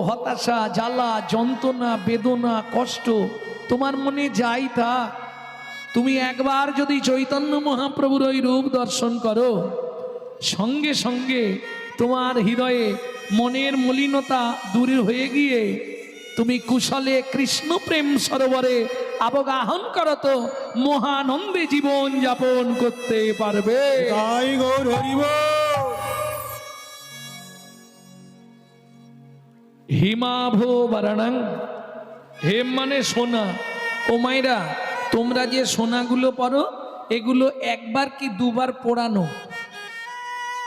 হতাশা, জ্বালা, যন্ত্রণা, বেদনা, কষ্ট তোমার মনে যাই তা, তুমি একবার যদি চৈতন্য মহাপ্রভুর ওই রূপ দর্শন করো, সঙ্গে সঙ্গে তোমার হৃদয়ে মনের মলিনতা দূর হয়ে গিয়ে তুমি কুশলে কৃষ্ণ প্রেম সরোবরে অবগাহন করো, তো মহানন্দে জীবন যাপন করতে পারবে। তাই গৌর হরি বল। হিমাভো বারাণাং, হেম মানে সোনা। ও মাইরা, তোমরা যে সোনাগুলো পরো এগুলো একবার কি দুবার পোড়ানো?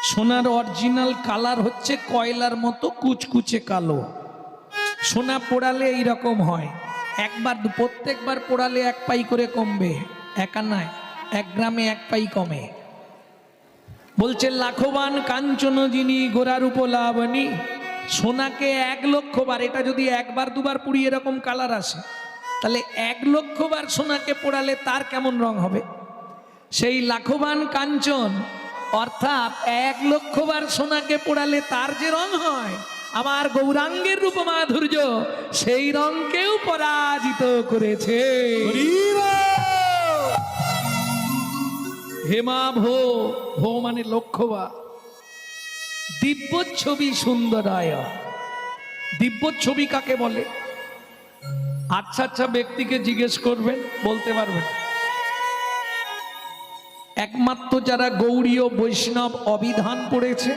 সোনার অরিজিনাল কালার হচ্ছে কয়লার মতো কুচকুচে কালো। সোনা পোড়ালে এইরকম হয়, একবার প্রত্যেকবার পোড়ালে 1 পাই করে কমবে, একা নয়, 1 গ্রামে 1 পাই কমে। বলছে লাখবান কাঞ্চন যিনি গোরার উপলাবনী, সোনাকে 1 লক্ষ বার, এটা যদি একবার দুবার পুড়ি এরকম কালার আসে, তাহলে 1 লক্ষ বার সোনাকে পোড়ালে তার কেমন রং হবে? সেই লাখবান কাঞ্চন অর্থাৎ 1 লক্ষ বার সোনাকে পোড়ালে তার যে রং হয়, আমার গৌরাঙ্গের রূপ মাধুর্য সেই রংকেও পরাজিত করেছে। হরি বল। হেমাভো, ভো মানে লক্ষবার। দিব্য ছবি সুন্দরায়, দিব্য ছবি কাকে বলে? আচ্ছা আচ্ছা ব্যক্তিকে জিজ্ঞেস করবেন, বলতে পারবেন। একমাত্র যারা গৌড়ীয় বৈষ্ণব অভিধান পড়েছে,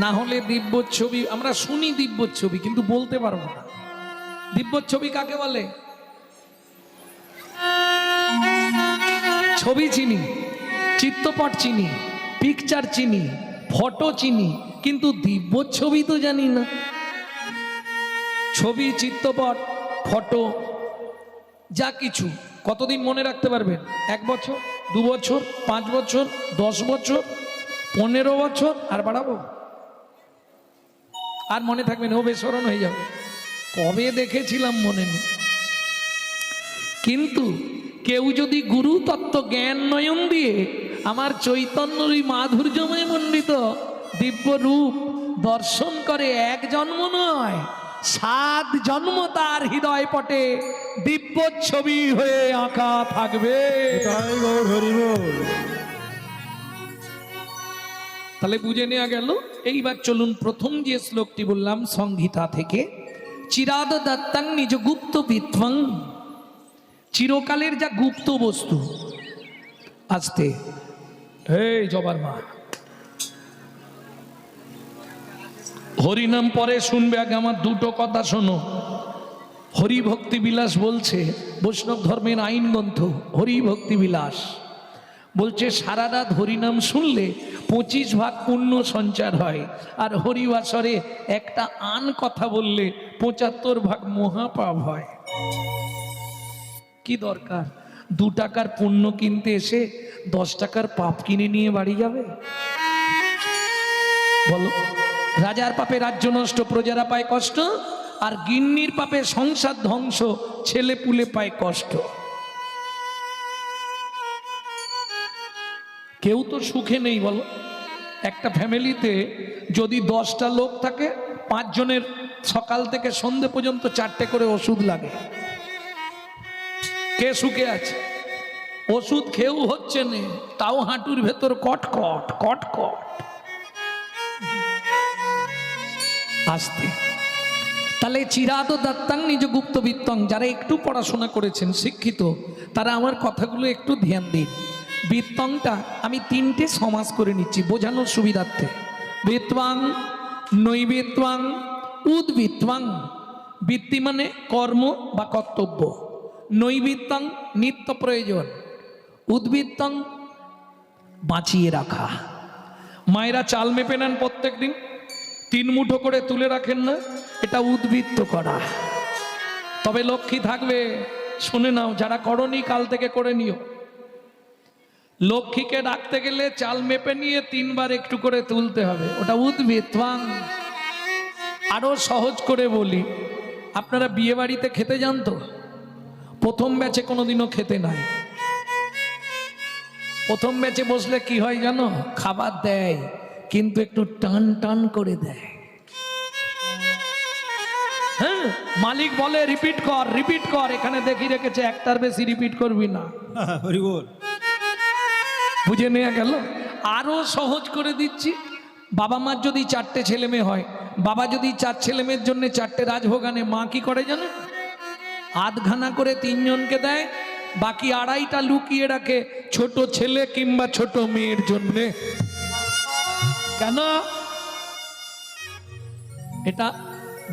না হলে দিব্য ছবি আমরা শুনি, দিব্য ছবি কিন্তু বলতে পারবো না। দিব্য ছবি কাকে বলে? ছবি চিনি, চিত্রপট চিনি, পিকচার চিনি, ফটো চিনি, কিন্তু দিব্য ছবি তো জানি না। ছবি, চিত্রপট, ফটো যা কিছু কতদিন মনে রাখতে পারবেন? 1 বছর, 2 বছর, 5 বছর, 10 বছর, 15 বছর, আর বাড়াবো? আর মনে থাকবে না, ও বেসরণ হয়ে যাবে। কবে দেখেছিলাম মনে নেই। কিন্তু কেউ যদি গুরু তত্ত্ব জ্ঞান নয়ন দিয়ে আমার চৈতন্যর মাধুর্যময় মণ্ডিত দিব্য রূপ দর্শন করে, 1 জন্ম নয় 7 জন্ম তার হৃদয় পটে দিব্য ছবি হয়ে আঁকা থাকবে। তাই গৌর হরি বল। তাহলে বুঝে নেওয়া গেল। এইবার চলুন প্রথম যে শ্লোকটি বললাম সংহিতা থেকে, চিরাদ দত্তাং নিজ গুপ্ত বিত্বং, চিরকালের যা গুপ্ত বস্তু। আস্তে, এই জবার মা, হরিনাম পরে শুনবে, আগে আমার 2টো কথা শোনো। হরি ভক্তি বিলাস বলছে, বৈষ্ণব ধর্মের আইন গ্রন্থ হরি ভক্তি বিলাস বলছে, সারা রাত হরিনাম শুনলে 25 ভাগ পুণ্য সঞ্চার হয়, আর হরিবাসরে একটা আন কথা বললে 75 ভাগ মহাপাপ হয়। কি দরকার 2 টাকার পুণ্য কিনতে এসে 10 টাকার পাপ কিনে নিয়ে বাড়ি যাবে? বলো, রাজার পাপে রাজ্য নষ্ট, প্রজারা পায় কষ্ট, আর গিন্নির পাপে সংসার ধ্বংস, ছেলে পুলে পায় কষ্ট। কেউ তো সুখে নেই বলো। একটা ফ্যামিলিতে যদি 10টা লোক থাকে, 5 জনের সকাল থেকে সন্ধে পর্যন্ত 4টে করে ওষুধ লাগে। কে সুখে আছে? ওষুধ খেয়েও হচ্ছে না, তাও হাঁটুর ভেতর কটকট কটকট। আসতে, তাহলে চিরাদ দত্তাং নিজ গুপ্ত বিত্তং, যারা একটু পড়াশোনা করেছেন, শিক্ষিত, তারা আমার কথাগুলো একটু ধ্যান দিন। বিত্তংটা আমি 3টে সমাস করে নিচ্ছি বোঝানোর সুবিধার্থে। বিত্বাং, নৈবিত্বাং, উদ্বিত্বাং। বৃত্তি মানে কর্ম বা কর্তব্য, নৈবিত্তাং নিত্য প্রয়োজন, উদ্বৃত্তাং বাঁচিয়ে রাখা। মায়েরা চাল মেপে নেন প্রত্যেক দিন, 3 মুঠো করে তুলে রাখেন না, এটা উদ্বৃত্ত করা। তবে লক্ষ্মী থাকবে, শুনে নাও, যারা করনি কাল থেকে করে নিও। লক্ষ্মীকে ডাকতে গেলে চাল মেপে নিয়ে 3 বার একটু করে তুলতে হবে, ওটা উদ্বৃত্তাং। আরো সহজ করে বলি, আপনারা বিয়ে বাড়িতে খেতে যান তো, প্রথম ব্যাচে কোনোদিনও খেতে নাই। প্রথম ব্যাচে বসলে কি হয় জানো? খাবার দেয় কিন্তু একটু টান টান করে দেয়। হ্যাঁ, মালিক বলে রিপিট কর, এখানে দেখি রেখেছে একটার বেশি রিপিট করবি না। হরি বল। বুঝে নেওয়া গেল। আরো সহজ করে দিচ্ছি, বাবা মার যদি 4টে ছেলে মেয়ে হয়, বাবা যদি 4 ছেলে মেয়ের জন্য 4টে রাজভোগ আনে, মা কি করে জানেন? আধখানা করে 3 জনকে দেয়, বাকি 2.5টা লুকিয়ে রাখে ছোট ছেলে কিংবা ছোট মেয়ের জন্য। কেন? এটা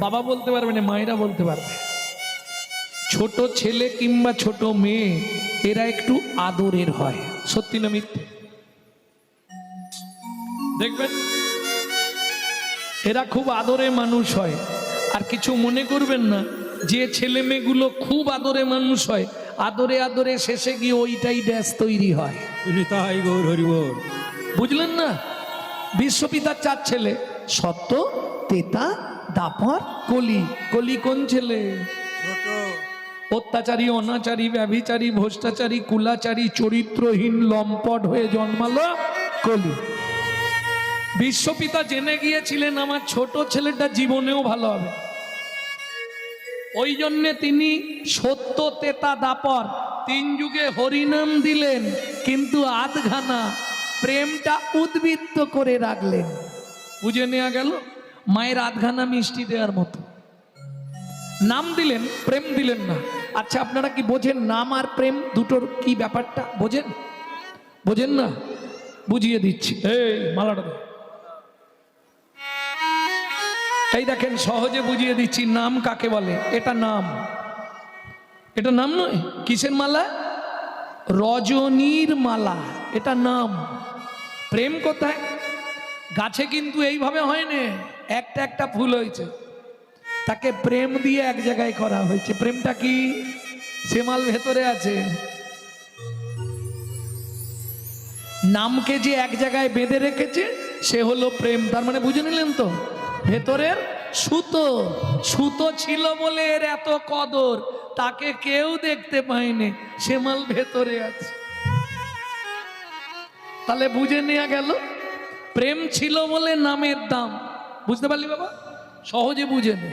বাবা বলতে পারবে না, মায়েরা বলতে পারবে। ছোট ছেলে কিংবা ছোট মেয়ে এরা একটু আদরের হয়, সত্যি না মিথ্যে? দেখবেন এরা খুব আদরে মানুষ হয়। আর কিছু মনে করবেন না, যে ছেলে মেয়েগুলো খুব আদরে মানুষ হয়, আদরে আদরে শেষে গিয়ে ওইটাই ড্যাস তৈরি হয়। তাই গৌর হরি বল। বুঝলেন না? বিশ্বপিতার 4 ছেলে, সত্য, তেতা, দাপর, কলি। কলি কোন ছেলে? ছোট। অত্যাচারী, অনাচারী, ব্যভিচারী, ভ্রষ্টাচারী, কুলাচারী, চরিত্রহীন, লম্পট হয়ে জন্মালো কলি। বিশ্বপিতা জেনে গিয়েছিলেন আমার ছোট ছেলেটা জীবনেও ভালো হবে, ওই জন্যে তিনি সত্য, তেতা, দাপর 3 যুগে হরিনাম দিলেন, কিন্তু আধখানা প্রেমটা উদ্বৃত্ত করে রাখলেন। বুঝে নেওয়া গেল? মায়ের আধখানা মিষ্টি দেওয়ার মতো নাম দিলেন, প্রেম দিলেন না। আচ্ছা, আপনারা কি বোঝেন নাম আর প্রেম দুটোর কি ব্যাপারটা? বোঝেন? বোঝেন না? বুঝিয়ে দিচ্ছি। এই মালাটা দে। এই দেখেন, সহজে বুঝিয়ে দিচ্ছি নাম কাকে বলে। এটা নাম, এটা নাম নয়। কিসের মালা? রজনীর মালা, এটা নাম। প্রেম কোথায়? গাছে কিন্তু এইভাবে হয় না, একটা একটা ফুল হয়েছে, তাকে প্রেম দিয়ে এক জায়গায় করা হয়েছে। প্রেমটা কি? সেমাল ভেতরে আছে। নামকে যে এক জায়গায় বেঁধে রেখেছে সে হলো প্রেম। তার মানে বুঝে নিলেন তো? ভেতরের সুতো, সুতো ছিল বলে এর এত কদর, তাকে কেউ দেখতে পায়নি, সেমাল ভেতরে আছে। তাহলে বুঝে নেওয়া গেল, প্রেম ছিল বলে নামের দাম। বুঝতে পারলি বাবা? সহজে বুঝে নে।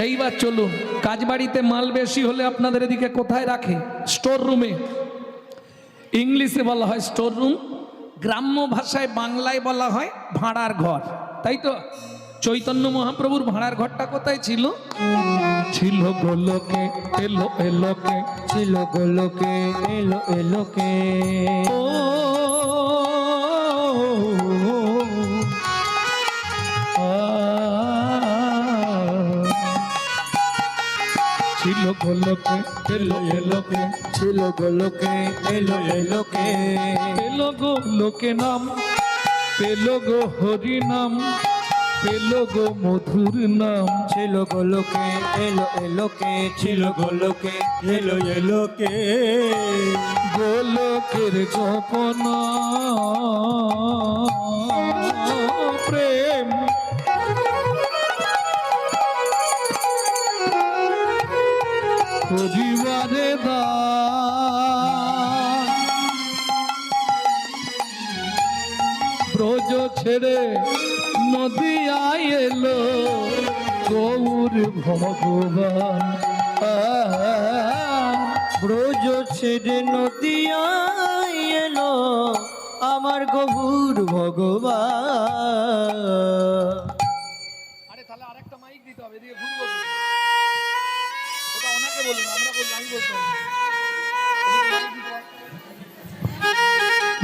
এইবার চলুন, কাজবাড়িতে মাল বেশি হলে আপনাদের এদিকে কোথায় রাখে? স্টোর রুমে। ইংলিশে বলা হয় স্টোর রুম, গ্রাম্য ভাষায় বাংলায় বলা হয় ভাড়ার ঘর, তাই তো? চৈতন্য মহাপ্রভুর ভাড়ার ঘরটা কোথায় ছিল? ছিল গোলকে, এলো এলোকে, ছিল গোলকে, এলো এলোকে। ও ছিল গোলকে, এলো এলোকে, ছিল গোলকে, এলো এলোকে। পেলো গো লোকে নাম, পেলো গো হরি নাম, পেলো গো মধুর নাম। ছিল গোলকে, এলো এলোকে, ছিল গোলকে, এলো এলোকে। গোলকের গোপন প্রেম, পরিবারে দান। ব্রজ ছেড়ে নদিয়ায় এলো গৌর ভগবান। ব্রজ ছেড়ে নদিয়ায় এলো আমার গৌর ভগবান। আরে তাহলে আরেকটা মাইক দিতে হবে, দিয়ে ঘুরবো। ওটা ওনাকে বলুন, আমরা বলবো, আমি বলতে হবে।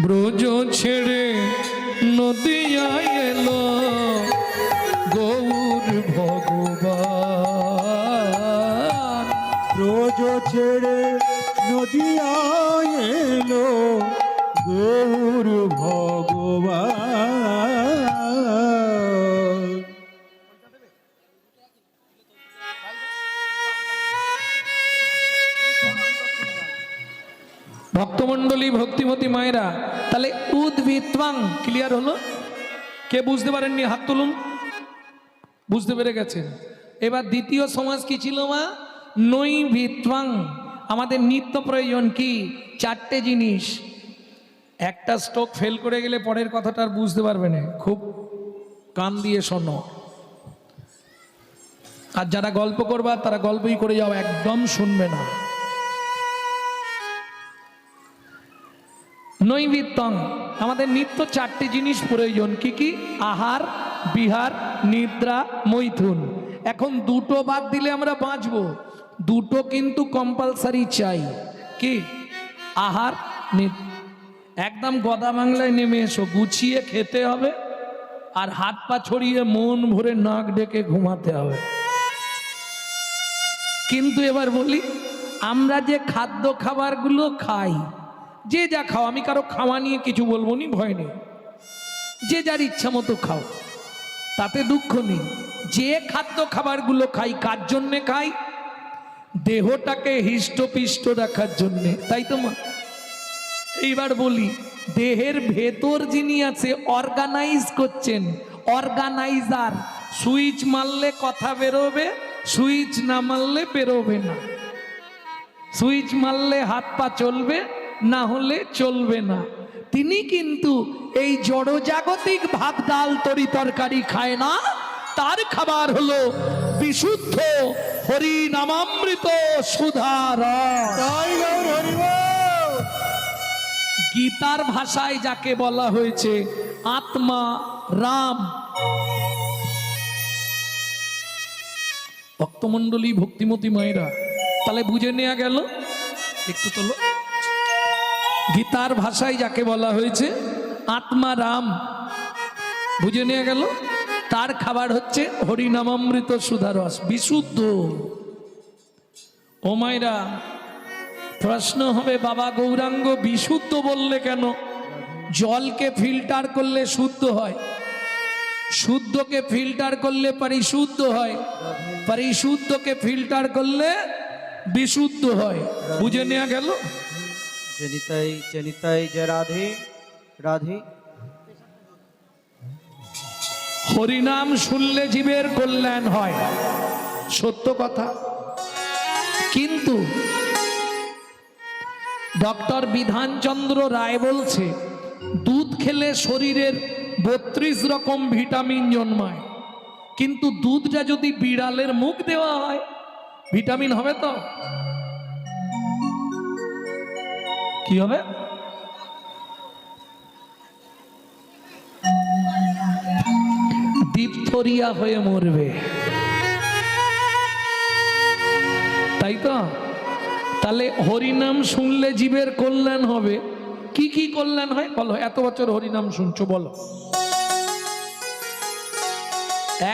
ব্রজ ছেড়ে নদিয়ায় এলো গৌর ভগবান। ব্রজ ছেড়ে নদিয়ায় এলো গৌর ভগবান। ভক্তমণ্ডলী, ভক্তিমতী মায়েরা, তাহলে উদ্ভিত্বাং ক্লিয়ার হলো? কে বুঝতে পারেননি হাত তুলুন। বুঝতে পেরে গেছেন? এবার দ্বিতীয় সমাজ কি ছিল মা? নৈভিত্বাং। আমাদের নিত্য প্রয়োজন কি? 4টে জিনিস। একটা স্ট্রোক ফেল করে গেলে পরের কথাটা আর বুঝতে পারবে না, খুব কান দিয়ে শোনো। আর যারা গল্প করবা তারা গল্পই করে যাও, একদম শুনবে না। নৈমিত্তং, আমাদের নিত্য চারটি জিনিস প্রয়োজন। কি কি? আহার, বিহার, নিদ্রা, মৈথুন। এখন দুটো বাদ দিলে আমরা বাঁচবো, দুটো কিন্তু কম্পালসারি চাই। কি? আহার, নিদ্রা। একদম গদা বাংলায় নেমে এসো, গুছিয়ে খেতে হবে আর হাত পা ছড়িয়ে মন ভরে নাক ডেকে ঘুমাতে হবে। কিন্তু এবার বলি, আমরা যে খাদ্য খাবারগুলো খাই, যে যা খাও, আমি কারো খাওয়া নিয়ে কিছু বলবো নি, ভয় নেই, যে যার ইচ্ছা মতো খাও, তাতে দুঃখ নেই। যে খাদ্য খাবারগুলো খাই কার জন্যে খাই? দেহটাকে হৃষ্টপিষ্ট রাখার জন্যে, তাই তো মা? এইবার বলি, দেহের ভেতর যিনি আছে অর্গানাইজ করছেন, অর্গানাইজার, সুইচ মারলে কথা বেরোবে, সুইচ না মারলে বেরোবে না। সুইচ মারলে হাত পা চলবে, না হলে চলবে না। তিনি কিন্তু এই জড়জাগতিক ভাত ডাল তরি তরকারি খায় না, তার খাবার হলো বিশুদ্ধ হরি নামামৃত সুধার। গীতার ভাষায় যাকে বলা হয়েছে আত্মা রাম। ভক্তমণ্ডলী, ভক্তিমতী মায়েরা, তাহলে বুঝে নেওয়া গেল। একটু তোলো। গীতার ভাষায় যাকে বলা হয়েছে আত্মা রাম, বুঝে নেওয়া গেল। তার খাবার হচ্ছে হরিনামামৃত সুধারস, বিশুদ্ধ। ও মায়েরা, প্রশ্ন হবে, বাবা গৌরাঙ্গ বিশুদ্ধ বললে কেন? জলকে ফিল্টার করলে শুদ্ধ হয়, শুদ্ধকে ফিল্টার করলে পরিশুদ্ধ হয়, পরিশুদ্ধকে ফিল্টার করলে বিশুদ্ধ হয়। বুঝে নেওয়া গেল। জনিতাই জনিতাই জয় রাধে রাধে। হরিনাম শুনলে জীবের কল্যাণ হয়, সত্য কথা। কিন্তু ডক্টর বিধানচন্দ্র রায় বলছে, দুধ খেলে শরীরের 32 রকম ভিটামিন জন্মায়, কিন্তু দুধটা যদি বিড়ালের মুখ দেওয়া হয়, ভিটামিন হবে তো? কি হবে? ডিপথোরিয়া হয়ে মরবে, তাই তো? তাহলে হরিনাম শুনলে জীবের কল্যাণ হবে। কি কি কল্যাণ হয় বলো? এত বছর হরিনাম শুনছো, বলো।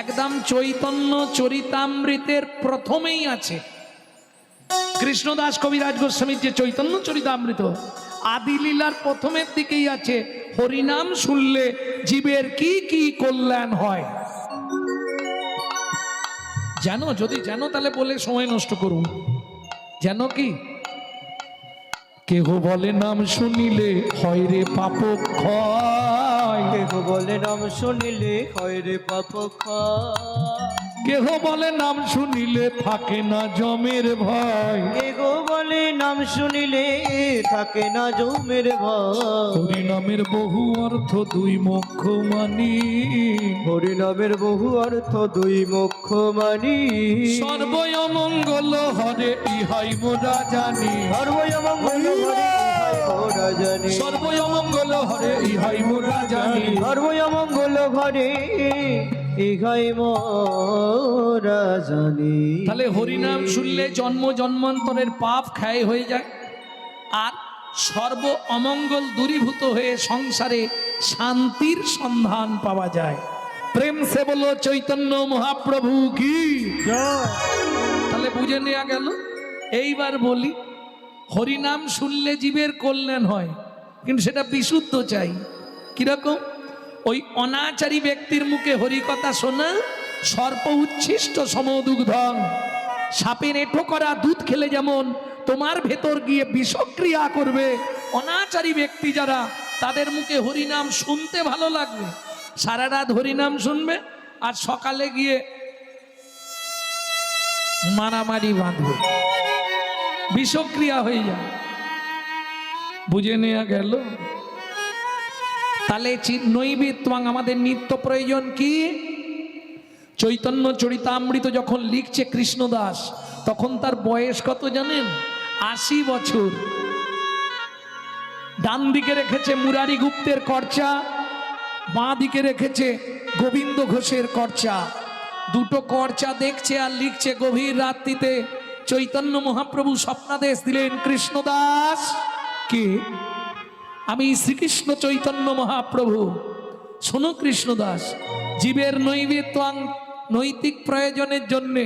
একদম চৈতন্য চরিতামৃতের প্রথমেই আছে, কৃষ্ণদাস কবিরাজ গোস্বামীর যে চৈতন্য চরিতামৃত, আদি লীলার প্রথমের দিকেই আছে হরিনাম শুনলে জীবের কি কি কল্যাণ হয়। জানো? যদি জানো তাহলে বলে সময় নষ্ট করুন। জানো কি? কেহ বলে নাম শুনিলে হয় রে পাপ ক্ষয়, কেহ বলে নাম শুনিলে হয় রে পাপ ক্ষয়, কেহ বলে নাম শুনিলে থাকে না জমের ভয়, কেহ বলে নাম শুনিলে থাকে না জমের ভয়। হরিনামের বহু অর্থ দুই মোক্ষ মানি, হরিনামের বহু অর্থ দুই মোক্ষ মানি, সর্বয় মঙ্গল হরে ইহাই মোরা জানি, সর্বয় মঙ্গল হরে ইহাই মোরা জানি, সর্বয় মঙ্গল হরে ইহাই মোরা জানি, সর্বয় মঙ্গল ঘরে ইহাই মোরা জানি। তাহলে হরিনাম শুনলে জন্ম জন্মান্তরের পাপ ক্ষয় হয়ে যায়, আর সর্ব অমঙ্গল দূরীভূত হয়ে সংসারে শান্তির সন্ধান পাওয়া যায়। প্রেম সে বলো চৈতন্য মহাপ্রভু কি। তাহলে বুঝে নেওয়া গেল। এইবার বলি, হরিনাম শুনলে জীবের কল্যাণ হয়, কিন্তু সেটা বিশুদ্ধ চাই। কিরকম? ওই অনাচারী ব্যক্তির মুখে হরিকথা শোনা সর্প উচ্ছিষ্ট সমদুগ্ধং, সাপের এঁটো করা দুধ খেলে যেমন তোমার ভেতর গিয়ে বিষক্রিয়া করবে, অনাচারী ব্যক্তি যারা, তাদের মুখে হরিনাম শুনতে ভালো লাগবে, সারা রাত হরিনাম শুনবে আর সকালে গিয়ে মারামারি বাঁধবে, বিষক্রিয়া হয়ে যায়। বুঝে নেওয়া গেল। তাহলে নৈবেদ্য আমাদের নিত্য প্রয়োজন কি? চৈতন্য চরিতামৃত যখন লিখছে কৃষ্ণদাস, তখন তার বয়স কত জানেন? 80 বছর। ডান দিকে রেখেছে মুরারি গুপ্তের কর্চা, বাঁ দিকে রেখেছে গোবিন্দ ঘোষের কর্চা। দুটো কর্চা দেখছে আর লিখছে। গভীর রাত্রিতে চৈতন্য মহাপ্রভু স্বপ্নাদেশ দিলেন, কৃষ্ণদাস কে? আমি শ্রীকৃষ্ণ চৈতন্য মহাপ্রভু। শোনো কৃষ্ণদাস, জীবের নৈতিক প্রয়োজনের জন্যে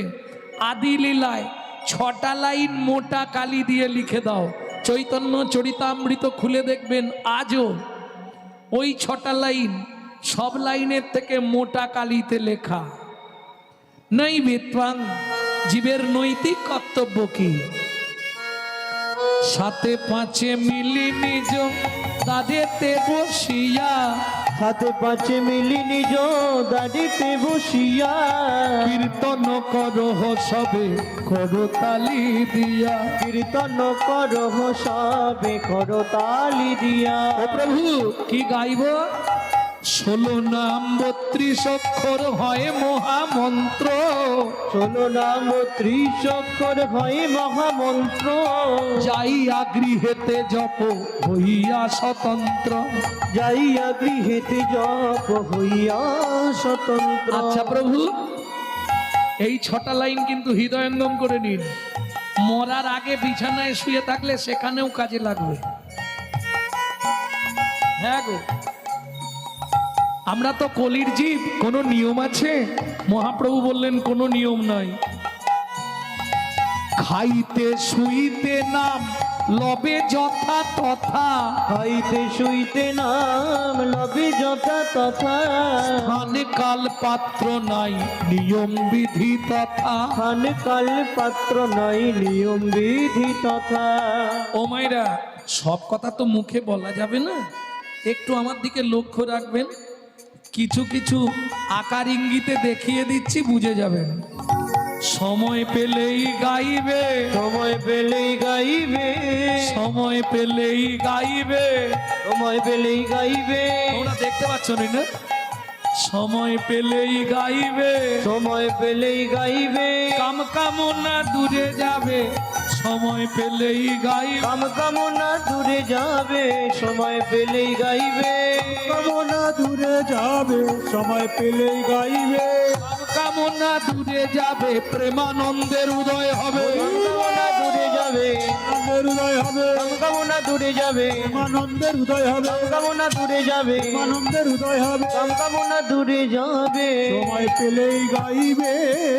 আদি লীলায় 6টা লাইন মোটা কালি দিয়ে লিখে দাও। চৈতন্য চরিতামৃত খুলে দেখবেন আজও ওই 6টা লাইন সব লাইনের থেকে মোটা কালিতে লেখা। নৈবেত্বাং, জীবের নৈতিক কর্তব্য কি? সাথে পাঁচে মিলি নিজ দাঁড়েতে বসিয়া, হাতে পাঁচে মিলি নিজ দাঁড়িতে বসিয়া, কীর্তন করহ সবে করতালি দিয়া। কীর্তন করহ সবে করতালি দিয়া। ও প্রভু, কি গাইব? 16 নাম 32 অক্ষর হয় মহামন্ত্র। 16 নাম 30 অক্ষর হয় মহামন্ত্র। যাইয়া গৃহেতে জপ হইয়া স্বতন্ত্র। যাইয়া গৃহেতে জপ হইয়া স্বতন্ত্র। আচ্ছা প্রভু, এই 6টা লাইন কিন্তু হৃদয়ঙ্গম করে নিন। মরার আগে বিছানায় শুয়ে থাকলে সেখানেও কাজে লাগবে। হ্যাঁ গো, আমরা তো কলির জীব, কোনো নিয়ম আছে? মহাপ্রভু বললেন কোনো নিয়ম নাই। খাইতে শুইতে নাম লবে যথা তথা, খাইতে শুইতে নাম লবে যথা তথা। স্থানে কাল পাত্র নাই নিয়ম বিধি তথা। খান কাল পাত্র নাই নিয়ম বিধি তথা। ও মাইরা, সব কথা তো মুখে বলা যাবে না, একটু আমার দিকে লক্ষ্য রাখবেন। কিছু কিছু আকার ইঙ্গিতে দেখিয়ে দিচ্ছি, বুঝে যাবেন। সময় পেলেই গাইবে, সময় পেলেই গাইবে, সময় পেলেই গাইবে, সময় পেলেই গাইবে। তোমরা দেখতে পাচ্ছ না? সময় পেলেই গাইবে, সময় পেলেই গাইবে। কাম কামনা দূরে যাবে, সময় পেলেই গাইবে। কাম কামনা দূরে যাবে, সময় পেলেই গাইবে। কামনা দূরে যাবে, সময় পেলেই গাইবে। কাম কামনা দূরে যাবে, প্রেমানন্দের উদয় হবে। কামনা দূরে যাবে, আনন্দের উদয় হবে, কামনা দূরে যাবে, আনন্দের উদয় হবে, কামনা দূরে যাবে, আনন্দের উদয় হবে। কামনা দূরে যাবে, সময় পেলেই গাইবে,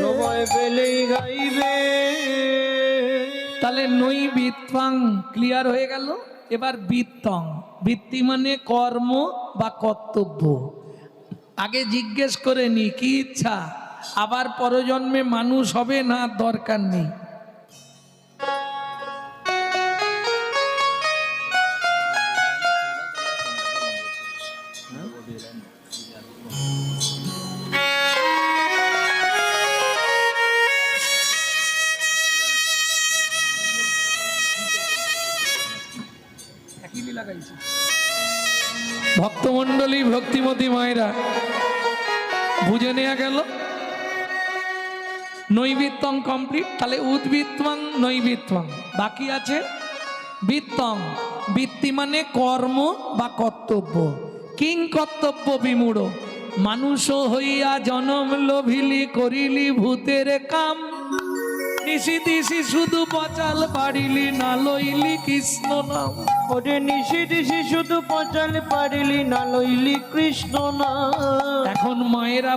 সময় পেলেই গাইবে। তাহলে নৈবিত্তাং ক্লিয়ার হয়ে গেল। এবার বৃত্তং, বৃত্তি মানে কর্ম বা কর্তব্য। আগে জিজ্ঞেস করে নি কি ইচ্ছা, আবার পরজন্মে মানুষ হবে না, দরকার নেই। ভক্তমণ্ডলী, ভক্তিমতী মায়েরা, বুঝে নেওয়া গেল নৈবিত্তং কমপ্লিট। তাহলে উদ্বৃত্তং নৈবিত্তং, বাকি আছে বৃত্তং। বৃত্তি মানে কর্ম বা কর্তব্য। কিং কর্তব্য বিমূঢ়, মানুষ হইয়া জনম লোভিলি, করিলি ভূতের কাম। নিশি দিশি শুধু পচাল পারিলি, না লইলি কৃষ্ণ নাম। ওরে নিশি দিশি শুধু পচাল পারিলি, না লইলি কৃষ্ণ নাম। এখন মায়েরা